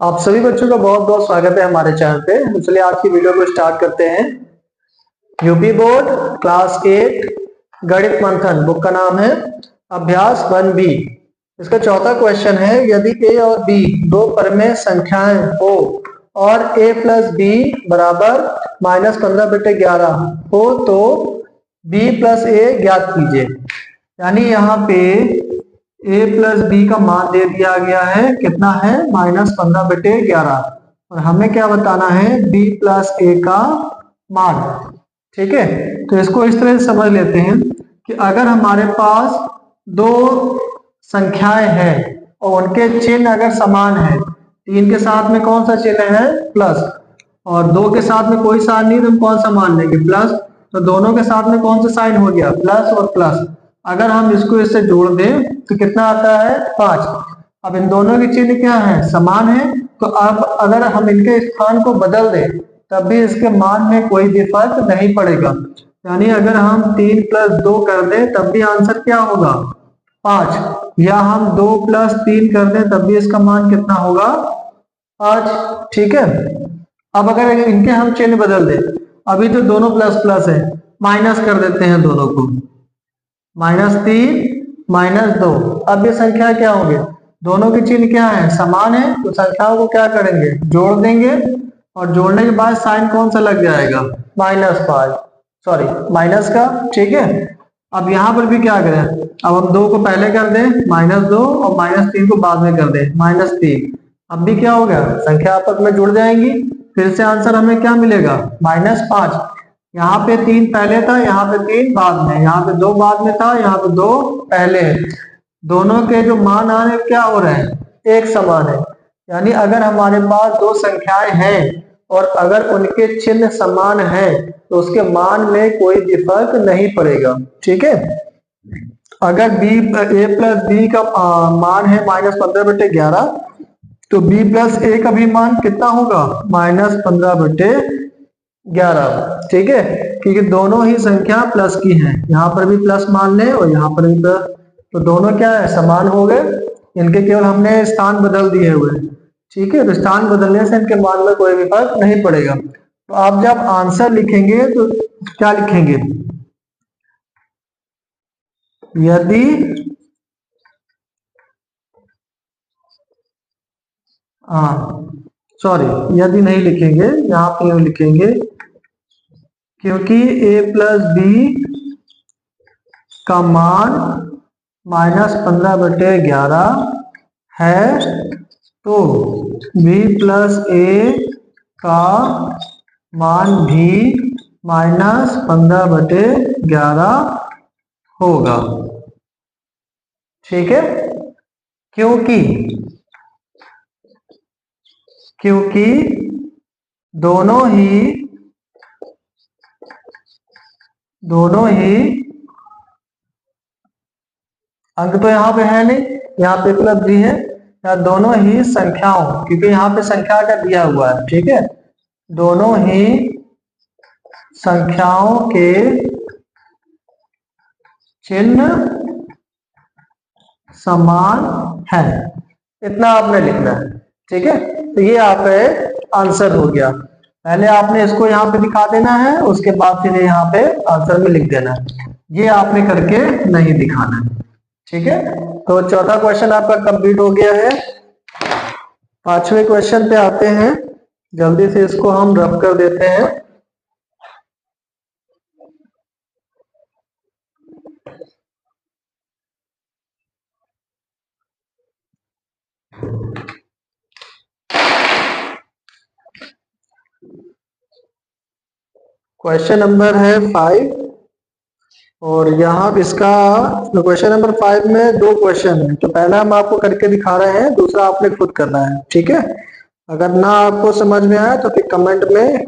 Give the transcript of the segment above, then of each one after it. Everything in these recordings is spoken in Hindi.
आप सभी बच्चों का बहुत बहुत स्वागत है हमारे चैनल पे। तो चलिए आज की वीडियो को स्टार्ट करते हैं। यूपी बोर्ड क्लास 8 गणित मंथन बुक का नाम है अभ्यास 1B। इसका चौथा क्वेश्चन है, यदि a और b दो परिमेय संख्याएं हो और a प्लस बी बराबर -15/11 हो तो b प्लस a ज्ञात कीजिए। यानी यहाँ पे a प्लस बी का मान दे दिया गया है, कितना है -15/11, और हमें क्या बताना है b प्लस a का मान। ठीक है, तो इसको इस तरह से समझ लेते हैं कि अगर हमारे पास दो संख्याएं हैं और उनके चिन्ह अगर समान है, 3 के साथ में कौन सा चिन्ह है प्लस, और 2 के साथ में कोई साइन नहीं तो हम कौन सा मान लेंगे प्लस, तो दोनों के साथ में कौन सा साइन हो गया प्लस और प्लस। अगर हम इसको इससे जोड़ दें तो कितना आता है 5। अब इन दोनों के चिन्ह क्या है समान है, तो अब अगर हम इनके स्थान को बदल दें तब भी इसके मान में कोई भी फर्क नहीं पड़ेगा। यानी अगर हम 3 + 2 कर दें तब भी आंसर क्या होगा 5, या हम 2 + 3 कर दें तब भी इसका मान कितना होगा 5। ठीक है, अब अगर इनके हम चिन्ह बदल दें, अभी तो दोनों प्लस प्लस है, माइनस कर देते हैं दोनों को, -3 -2। अब ये संख्या क्या होंगे, दोनों के चिन्ह क्या है समान है, तो संख्याओं को क्या करेंगे जोड़ देंगे, और जोड़ने के बाद साइन कौन सा लग जाएगा -5, सॉरी माइनस का। ठीक है, अब यहाँ पर भी क्या करें, अब हम 2 को पहले कर दें -2 और -3 को बाद में कर दें -3। अब भी क्या होगा संख्या आपस में जुड़ जाएंगी, फिर से आंसर हमें क्या मिलेगा -5। यहाँ पे 3 पहले था, यहाँ पे 3 बाद में, यहाँ पे 2 बाद में था, यहाँ पे 2 पहले है। दोनों के जो मान आ रहे क्या हो रहे हैं एक समान है। यानी अगर हमारे पास दो संख्याएं हैं और अगर उनके चिन्ह समान है तो उसके मान में कोई भी फर्क नहीं पड़ेगा। ठीक है, अगर a प्लस बी का मान है -15/11 तो b प्लस a का भी मान कितना होगा -15/11। ठीक है, क्योंकि दोनों ही संख्या प्लस की हैं, यहाँ पर भी प्लस मान लें और यहाँ पर भी प्लस, तो दोनों क्या है समान हो गए, इनके केवल हमने स्थान बदल दिए हुए। ठीक है, तो स्थान बदलने से इनके मान में कोई भी फर्क नहीं पड़ेगा। तो आप जब आंसर लिखेंगे तो क्या लिखेंगे, यदि सॉरी यदि नहीं लिखेंगे, यहाँ पे यूं लिखेंगे, क्योंकि a प्लस बी का मान -15/11 है तो b प्लस a का मान भी -15/11 होगा। ठीक है, क्योंकि दोनों ही अंक तो यहाँ पे है नहीं, यहाँ पे उपलब्ध भी है, या दोनों ही संख्याओं, क्योंकि यहाँ पे संख्या का दिया हुआ है। ठीक है, दोनों ही संख्याओं के चिन्ह समान है, इतना आपने लिखना है। ठीक है, तो ये आप आंसर हो गया। पहले आपने इसको यहाँ पे दिखा देना है, उसके बाद फिर यहाँ पे आंसर में लिख देना है, ये आपने करके नहीं दिखाना है। ठीक है, तो चौथा क्वेश्चन आपका कंप्लीट हो गया है। पांचवें क्वेश्चन पे आते हैं, जल्दी से इसको हम रफ कर देते हैं। क्वेश्चन नंबर है 5, और यहाँ इसका क्वेश्चन नंबर 5 में 2 क्वेश्चन है, तो पहला हम आपको करके दिखा रहे हैं, दूसरा आपने खुद करना है। ठीक है, अगर ना आपको समझ में आया तो फिर कमेंट में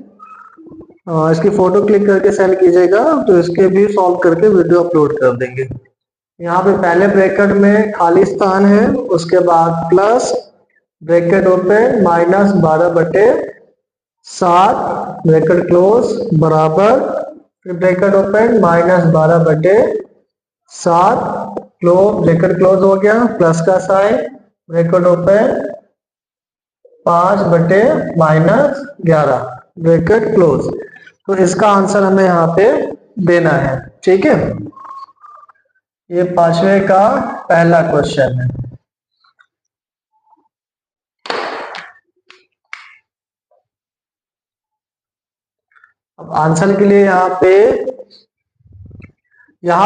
इसकी फोटो क्लिक करके सेंड कीजिएगा, तो इसके भी सॉल्व करके वीडियो अपलोड कर देंगे। यहाँ पे पहले ब्रैकेट में खाली स्थान है, उसके बाद plus bracket open -12/7 bracket close बराबर, फिर bracket open -12/7 close, bracket close हो गया, प्लस का sign, bracket open 5/-11 bracket close. तो इसका आंसर हमें यहाँ पे देना है। ठीक है, ये पांचवे का पहला क्वेश्चन है। अब आंसर के लिए यहाँ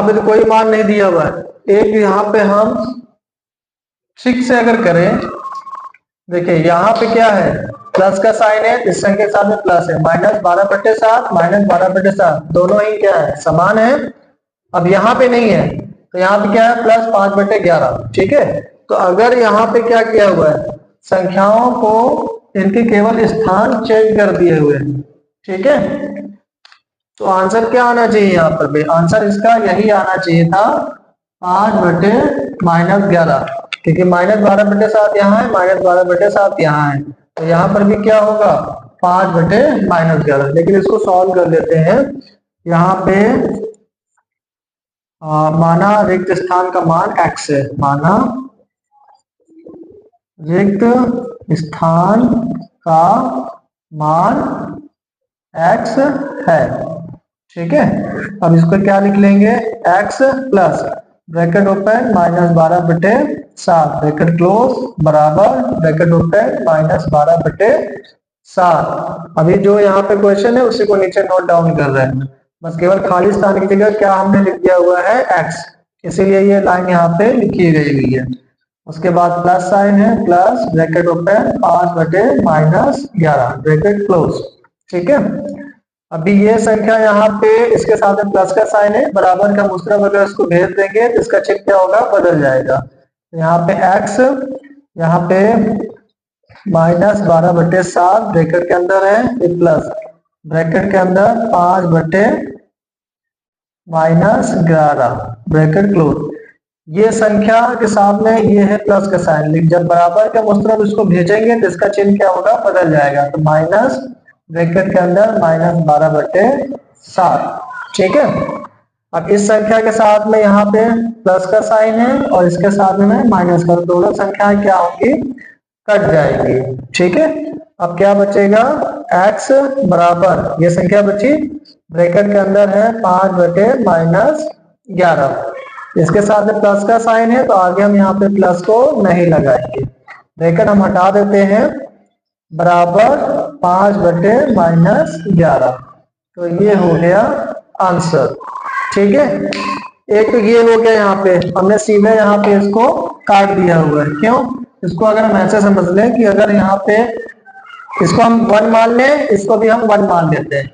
पे तो कोई मान नहीं दिया हुआ है। एक यहाँ पे हम 6 से अगर करें, देखिए यहाँ पे क्या है, प्लस का साइन है, इस संख्या के साथ में प्लस है, -12/7 -12/7 दोनों ही क्या है, समान है। अब यहाँ पे नहीं है तो यहाँ पे क्या है, +5/11। ठीक है, तो अगर यहाँ पे क्या किया हुआ है, संख्याओं को इनके केवल स्थान चेंज कर दिए हुए हैं। ठीक है, तो आंसर क्या आना चाहिए यहाँ पर भी, आंसर इसका यही आना चाहिए था, 5/-11, क्योंकि -12/7 यहाँ है, -12/7 यहाँ है, तो यहाँ पर भी क्या होगा, 5/-11। लेकिन इसको सॉल्व कर लेते हैं। यहाँ पे माना रिक्त स्थान का मान x है, माना रिक्त स्थान का मान x है। ठीक है, अब इसको क्या लिख लेंगे, x plus bracket open -12/7 bracket close बराबर ब्रैकेट ओपन -12/7। अभी जो यहाँ पे क्वेश्चन है उसी को नीचे नोट डाउन कर रहे हैं, बस केवल खाली स्थान की जगह क्या हमने लिख दिया हुआ है, x, इसीलिए ये लाइन यहाँ पे लिखी गई है। उसके बाद प्लस साइन है, plus bracket open 5/-11 bracket close. ठीक है, अभी ये संख्या यहाँ पे इसके साथ में प्लस का साइन है, बराबर का मुस्कुरा अगर इसको भेज देंगे तो इसका चिन्ह क्या होगा, बदल जाएगा। यहाँ पे x, यहाँ पे -12/7 ब्रैकेट के अंदर है, ये प्लस ब्रैकेट के अंदर 5/-11 ब्रैकेट क्लोज। ये संख्या के साथ में ये है प्लस का साइन, जब बराबर का मुस्कुरा इसको भेजेंगे तो इसका चिन्ह क्या होगा, बदल जाएगा। तो माइनस ब्रैकेट के अंदर -12/7। ठीक है, अब इस संख्या के साथ में यहाँ पे प्लस का साइन है और इसके साथ में माइनस का, दोनों संख्याएं क्या होंगी, कट जाएंगी। ठीक है, अब क्या बचेगा, x बराबर ये संख्या बची, ब्रैकेट के अंदर है 5/-11, इसके साथ में प्लस का साइन है तो आगे हम यहाँ पे प्लस को नहीं लगाएंगे, ब्रैकेट हम हटा देते हैं, बराबर 5/-11। तो ये हो गया आंसर। ठीक है, एक तो ये हो गया, यहाँ पे हमने सीधे यहाँ पे इसको काट दिया हुआ है। क्यों, इसको अगर हम ऐसे समझ लें कि अगर यहाँ पे इसको हम 1 मान लें, इसको भी हम 1 मान लेते हैं,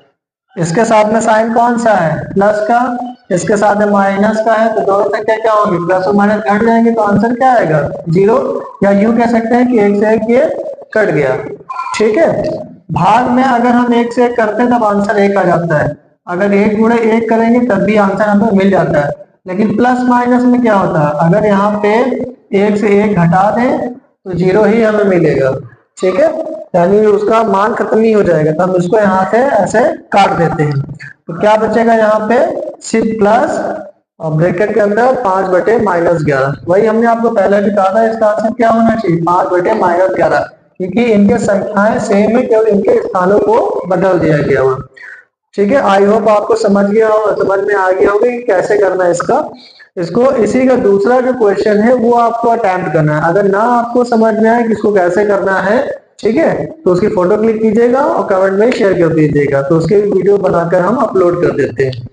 इसके साथ में साइन कौन सा है, प्लस का, इसके साथ में माइनस का है, तो दोनों संख्या क्या होगी, प्लस और माइनस घट जाएंगे, तो आंसर क्या आएगा, 0, या यूं कह सकते हैं कि 1 से 1 ये कट गया। ठीक है, भाग में अगर हम 1 से 1 करते हैं तब आंसर 1 आ जाता है, अगर 1 गुणे 1 करेंगे तब भी आंसर हमें मिल जाता है। लेकिन प्लस माइनस में क्या होता है, अगर यहाँ पे 1 से 1 घटा दें तो 0 ही हमें मिलेगा। ठीक है, यानी उसका मान खत्म ही हो जाएगा, तो हम इसको यहाँ से ऐसे काट देते हैं, तो क्या बचेगा यहाँ पे, सिर्फ प्लस और ब्रैकेट के अंदर 5/-11। वही हमने आपको पहले भी कहा था, इसका आंसर क्या होना चाहिए, 5/-11, क्योंकि इनके संख्याएं सेम है, केवल इनके स्थानों को बदल दिया गया हुआ। ठीक है, आई होप आपको समझ में आ गया होगा कि कैसे करना है इसको। इसी का दूसरा जो क्वेश्चन है वो आपको अटेम्प्ट करना है। अगर ना आपको समझ में आए कि इसको कैसे करना है, ठीक है, तो उसकी फोटो क्लिक कीजिएगा और कमेंट में शेयर कर दीजिएगा, तो उसके वीडियो बनाकर हम अपलोड कर देते हैं।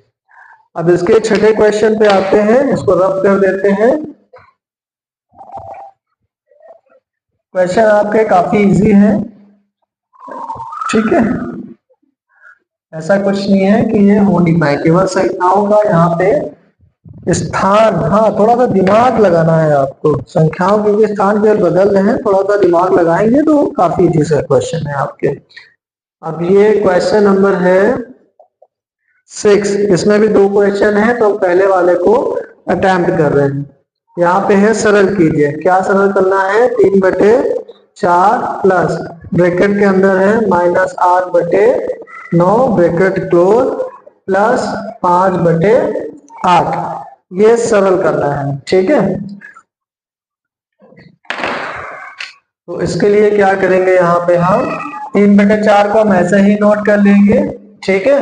अब इसके छठे क्वेश्चन पे आते हैं, इसको रफ कर देते हैं। क्वेश्चन आपके काफी इजी है। ठीक है, ऐसा कुछ नहीं है कि ये हो नहीं पाए, केवल संख्याओं का यहाँ पे स्थान, हाँ थोड़ा सा दिमाग लगाना है आपको, संख्याओं के स्थान केवल बदल रहे हैं, थोड़ा सा दिमाग लगाएंगे तो काफी इजी सा क्वेश्चन है आपके। अब ये क्वेश्चन नंबर है 6, इसमें भी 2 क्वेश्चन है, तो पहले वाले को अटेम्प्ट कर रहे हैं। यहाँ पे है सरल कीजिए, क्या सरल करना है, 3/4 प्लस ब्रैकेट के अंदर है -8/9 ब्रैकेट क्लोज प्लस 5/8, ये सरल करना है। ठीक है, तो इसके लिए क्या करेंगे, यहाँ पे हम 3/4 को हम ऐसे ही नोट कर लेंगे, ठीक है।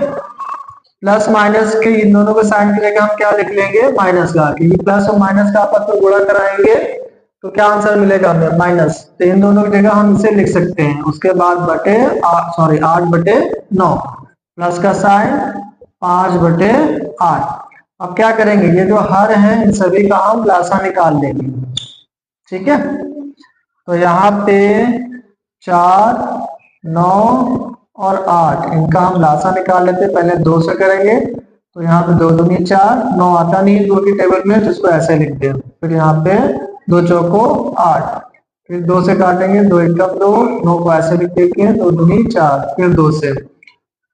प्लस माइनस के इन दोनों को साइन की जगह हम क्या लिख लेंगे, माइनस का, क्योंकि प्लस और माइनस का आपस में गुणा कराएंगे तो क्या आंसर मिलेगा हमें, माइनस। तो इन दोनों की जगह हम इसे लिख सकते हैं। उसके बाद 8/9 प्लस का साइन 5/8। अब क्या करेंगे, ये जो हर है इन सभी का हम लासा निकाल लेंगे, ठीक है। तो यहाँ पे 4, 9 और 8 इनका हम लासा निकाल लेते हैं। पहले 2 से करेंगे, तो यहाँ पे 2 दूनी 4, 9 आता नहीं है 2 की टेबल में, जिसको ऐसे लिख दे। फिर यहाँ पे 2 चौको 8, फिर 2 से काटेंगे, 2 एकम 2, 9 को ऐसे लिख देंगे, 2 दूनी 4, फिर 2 से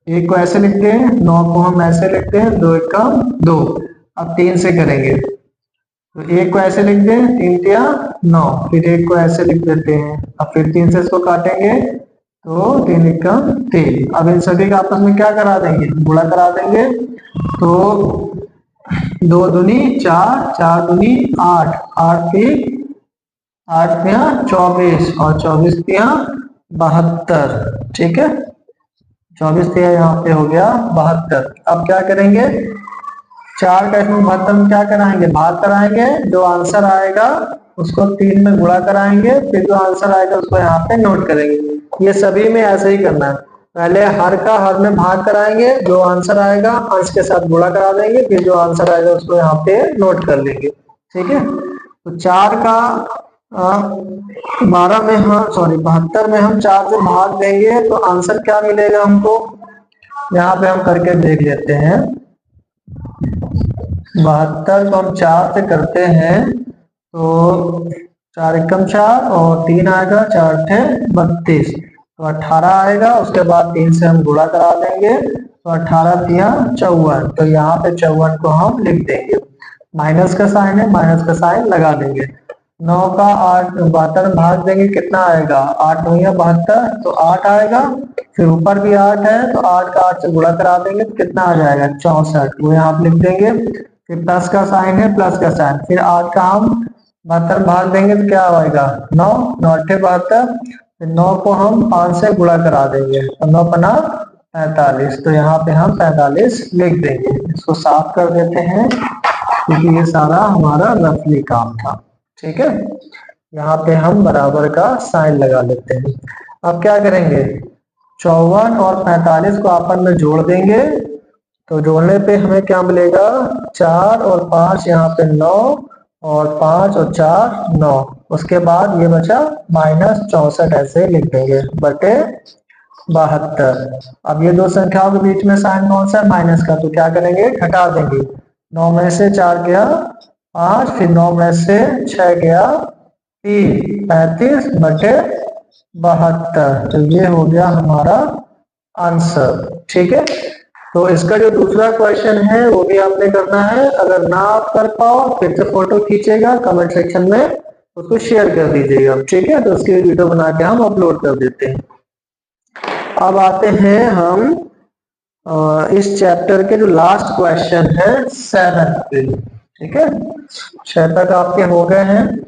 1 को ऐसे लिखते हैं, 9 को हम ऐसे लिखते हैं, 2 एकम 2। अब 3 से करेंगे, तो 1 को ऐसे लिख दें, 3 तिया 9, फिर 1 को ऐसे लिख देते हैं। अब फिर 3 से इसको काटेंगे, तो 3 एकम 3। अब इन सभी का आपस में क्या करा देंगे, गुणा करा देंगे। तो 2 दूनी 4, 4 दूनी 8, 8 तिया 24 और 24 तिया 72, ठीक है। 24 तिया यहाँ पे हो गया 72। अब क्या करेंगे, 4 का इसमें 72 में क्या कराएंगे, भाग कराएंगे। जो आंसर आएगा उसको 3 में गुणा कराएंगे, फिर जो आंसर आएगा उसको यहाँ पे नोट करेंगे। ये सभी में ऐसे ही करना है। पहले हर का हर में भाग कराएंगे, जो आंसर आएगा अंश के साथ गुणा करा देंगे, फिर जो आंसर आएगा उसको यहाँ पे नोट कर लेंगे, ठीक है। तो 4 का 12 में हम 72 में हम 4 से भाग देंगे, तो आंसर क्या मिलेगा हमको, यहाँ पे हम करके देख लेते हैं। 72 को हम 4 से करते हैं, तो 4 एकम 4 और 3 आएगा, 4 × 32, तो 18 आएगा। उसके बाद 3 से हम गुणा करा देंगे, तो 18 तिया 54, तो यहाँ पे 54 को हम लिख देंगे। माइनस का साइन है, माइनस का साइन लगा देंगे। 9 का 8 72 भाग देंगे, कितना आएगा, 8 9 72, तो 8 आएगा। फिर ऊपर भी 8 है, तो 8 का 8 से गुणा करा देंगे, तो कितना आ जाएगा, 64, वो यहाँ पे लिख देंगे। फिर प्लस का साइन है, प्लस का साइन, फिर 8 का हम 72 भाग देंगे, तो क्या आएगा, 9 9 × 72, फिर 9 को हम 5 से गुणा करा देंगे, तो 9 × 5 45, तो यहाँ पे हम 45 लिख देंगे। इसको साफ कर देते हैं, क्योंकि ये सारा हमारा रफली काम था, ठीक है। यहाँ पे हम बराबर का साइन लगा लेते हैं। अब क्या करेंगे, 54 और 45 को आपस में जोड़ देंगे, तो जोड़ने पे हमें क्या मिलेगा, 4 और 5 यहाँ पे 9, और 5 और 4 9। उसके बाद ये बचा -64, ऐसे लिख देंगे, बटे 72। अब ये दो संख्याओं के बीच में साइन कौन सा है, माइनस का, तो क्या करेंगे, घटा देंगे। 9 में से 4 गया 5, फिर 9 में से 6 गया 3, 35/72, तो ये हो गया हमारा आंसर, ठीक है। तो इसका जो दूसरा क्वेश्चन है वो भी आपने करना है। अगर ना आप कर पाओ, फिर से फोटो खींचेगा, कमेंट सेक्शन में उसको शेयर कर दीजिएगा, ठीक है। तो उसकी वीडियो बना के हम अपलोड कर देते हैं। अब आते हैं हम इस चैप्टर के जो लास्ट क्वेश्चन है 7 पे, ठीक है। 6 तक आपके हो गए हैं,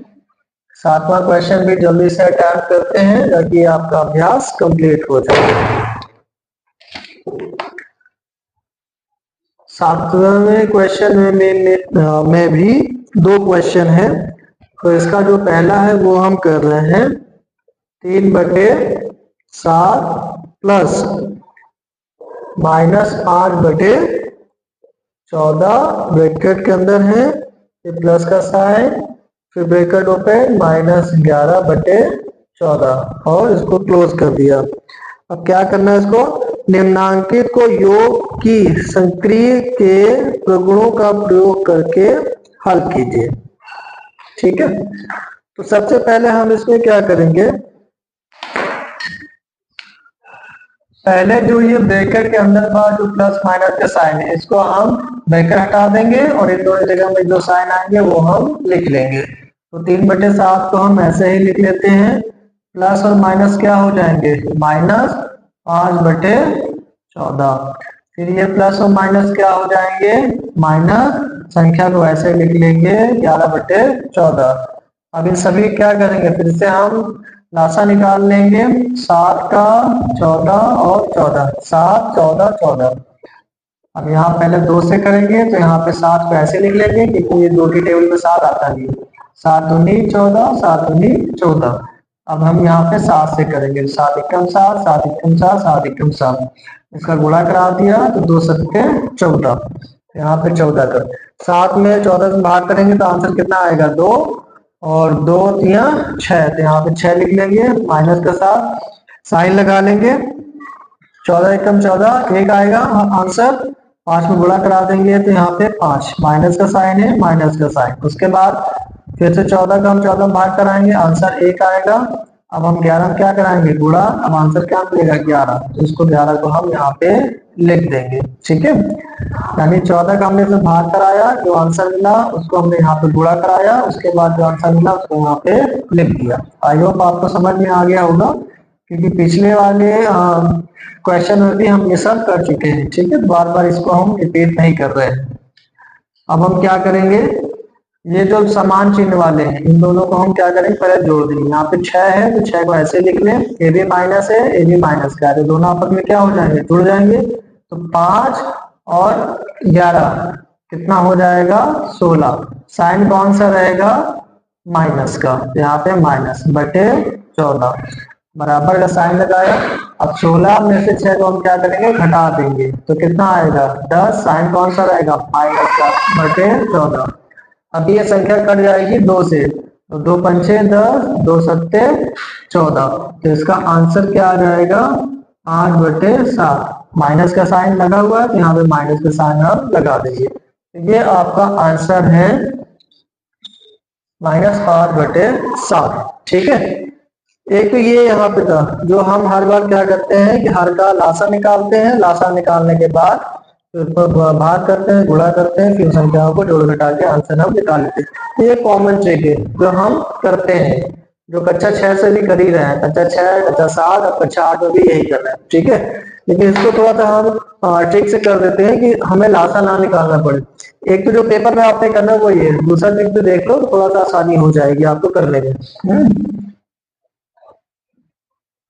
7वां क्वेश्चन भी जल्दी से अटेम्प्ट करते हैं, ताकि आपका अभ्यास कंप्लीट हो जाए। 7वें क्वेश्चन में भी 2 क्वेश्चन है। तो इसका जो पहला है वो हम कर रहे हैं 3/7 प्लस -5/14 ब्रैकेट के अंदर है, फिर प्लस का साइन, फिर ब्रैकेट ओपन, -11/14, और इसको क्लोज कर दिया। अब क्या करना है, इसको निम्नांकित को योग की संक्रिय के प्रगुणों का प्रयोग करके हल कीजिए, ठीक है। तो सबसे पहले हम इसमें क्या करेंगे, पहले जो ये ब्रैकेट के अंदर का जो प्लस माइनस का साइन है, इसको हम ब्रैकेट हटा देंगे, और इन दोनों जगह में जो साइन आएंगे वो हम लिख लेंगे। तो 3/7 को हम ऐसे ही लिख लेते हैं, प्लस और माइनस क्या हो जाएंगे, -5/14। फिर ये प्लस और माइनस क्या हो जाएंगे, माइनस, संख्या को ऐसे लिख लेंगे 11/14। अब इन सभी क्या करेंगे, फिर से हम लासा निकाल लेंगे 7 का 14 और 14, 7 14 14। अब यहाँ पहले 2 से करेंगे तो यहाँ पे 7 को ऐसे लिख लेंगे क्योंकि ये 2 की टेबल में 7 आता नहीं, 7 दूनी 14, 7 दूनी 14। अब हम यहाँ पे 7 से करेंगे, 7 एकम 7, 7 एकम 7, 7 एकम 7, इसका गुणा करा दिया तो 2 सत्ते 14, यहाँ पे 14 कर 7 में 14 से भाग करेंगे तो आंसर कितना आएगा 2, और 2 या 6, तो यहाँ पे 6 लिख लेंगे, माइनस का 7 साइन लगा लेंगे, 14 एकम 14 1 आएगा आंसर, 5 में गुणा करा देंगे तो यहाँ पे 5, माइनस का साइन है, माइनस का साइन। उसके बाद फिर से 14 का हम 14 भाग कराएंगे, आंसर 1 आएगा। अब हम 11 क्या कराएंगे गुणा, अब आंसर क्या मिलेगा 11, तो इसको 11 को हम यहाँ पे लिख देंगे, ठीक है। यानी 14 का हमने से भाग कराया, जो आंसर मिला उसको हमने यहाँ पे गुणा कराया, उसके बाद जो आंसर मिला उसको यहाँ पे लिख दिया। आई होप आपको समझ में आ गया होगा, क्योंकि पिछले वाले क्वेश्चन में भी हम ये सब कर चुके हैं, ठीक है। बार बार इसको हम रिपीट नहीं कर रहे हैं। अब हम क्या करेंगे, ये जो समान चिन्ह वाले हैं इन दोनों को हम क्या करेंगे, पहले जोड़ देंगे। यहाँ पे 6 है तो 6 को ऐसे लिख लें, ए भी माइनस है, ए भी माइनस का है, तो दोनों आपस में क्या हो जाएंगे, जुड़ जाएंगे। तो 5 और 11 कितना हो जाएगा 16, साइन कौन सा रहेगा माइनस का, यहाँ पे माइनस बटे 14, बराबर का साइन लगाया। अब 16 में से 6 को हम क्या करेंगे घटा देंगे, तो कितना आएगा 10, साइन कौन सा रहेगा माइनस का बटे 14। अब ये संख्या कट जाएगी 2 से, तो 2 पंचे 10, 2 सत्ते 14, तो इसका आंसर क्या आ जाएगा 8 बटे 7, माइनस का साइन लगा हुआ है तो यहाँ पे माइनस का साइन आप लगा देंगे, तो ये आपका आंसर है -8 बटे 7, ठीक है। एक तो ये यहाँ पे था जो हम हर बार क्या करते हैं कि हर का लासा निकालते हैं, लासा निकालने के बाद फिर भाग करते हैं, गुणा करते हैं, फिर संख्याओं को जोड़ घटा के आंसर हम निकाल लेते हैं। ये कॉमन ट्रिक है जो हम करते हैं, जो कक्षा 6 से भी कर ही रहे हैं, कक्षा 6, कक्षा 7 और कक्षा 8 में भी यही कर रहे हैं, ठीक है। लेकिन इसको थोड़ा सा हम ट्रिक से कर देते हैं कि हमें लासा ना निकालना पड़े। एक तो जो पेपर में आपने करना वो ये है, दूसरा ट्रिक तो देख लो तो थोड़ा सा आसानी हो जाएगी आपको करने में।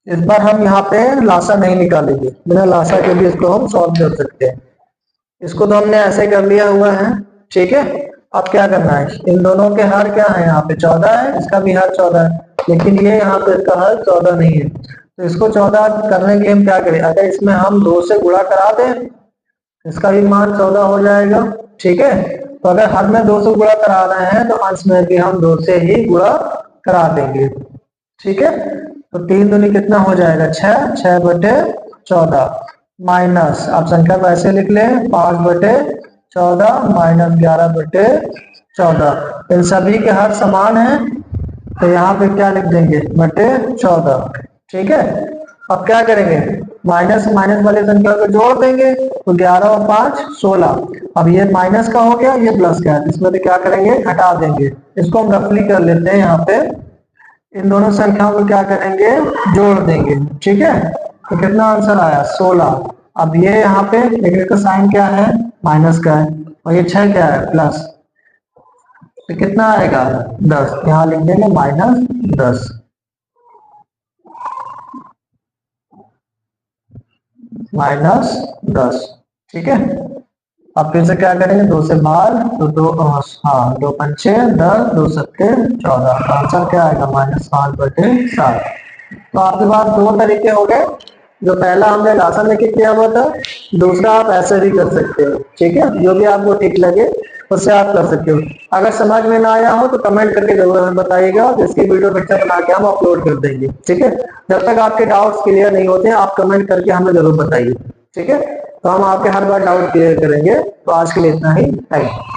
इस बार हम यहाँ पे लासा नहीं निकालेंगे, बिना लासा के भी इसको हम सॉल्व कर सकते हैं। इसको तो हमने ऐसे कर लिया हुआ है, ठीक है। अब क्या करना है, इन दोनों के हर क्या है, यहाँ पे 14 है, इसका भी हर 14 है, लेकिन ये यहाँ पे इसका हर 14 नहीं है, तो इसको 14 करने के लिए हम क्या करें, अगर इसमें हम 2 से गुणा करा दें इसका भी मान 14 हो जाएगा, ठीक है। तो अगर हर में 2 से गुणा करा रहे हैं तो अंश में भी हम 2 से ही गुणा करा देंगे, ठीक है। तो 3 दूनी कितना हो जाएगा 6, 6 बटे 14 माइनस, आप संख्या को ऐसे लिख लें 5 बटे 14 माइनस 11 बटे 14, इन सभी के हर समान है तो यहाँ पे क्या लिख देंगे बटे 14, ठीक है। अब क्या करेंगे, माइनस माइनस वाली संख्या को जोड़ देंगे, तो 11 और 5 16, अब ये माइनस का हो गया, ये प्लस का है, इसमें तो क्या करेंगे घटा देंगे। इसको हम रफली कर लेते हैं, यहाँ पे इन दोनों संख्याओं को क्या करेंगे जोड़ देंगे, ठीक है। तो कितना आंसर आया 16। अब ये यहाँ पे लेकिन इसका साइन क्या है माइनस का है, और ये 6 क्या है प्लस, तो कितना आएगा 10, यहाँ लिख देंगे -10, -10, ठीक है। अब फिर से क्या करेंगे 2 से बाहर, तो 2 पंचे 10, 2 सत्ते 14, आंसर क्या आएगा -5 बटे 7। तो आपके पास 2 तरीके हो गए, जो पहला हमने लासा लेके किया हुआ था, दूसरा आप ऐसे भी कर सकते हो, ठीक है। जो भी आपको ठीक लगे उससे आप कर सकते हो। अगर समझ में ना आया हो तो कमेंट करके जरूर हमें बताइएगा, जिसकी वीडियो पिक्चर बना के हम अपलोड कर देंगे, ठीक है। जब तक आपके डाउट्स क्लियर नहीं होते आप कमेंट करके हमें जरूर बताइए, ठीक है। तो हम आपके हर बार डाउट क्लियर करेंगे। तो आज के लिए इतना ही, थैंक यू।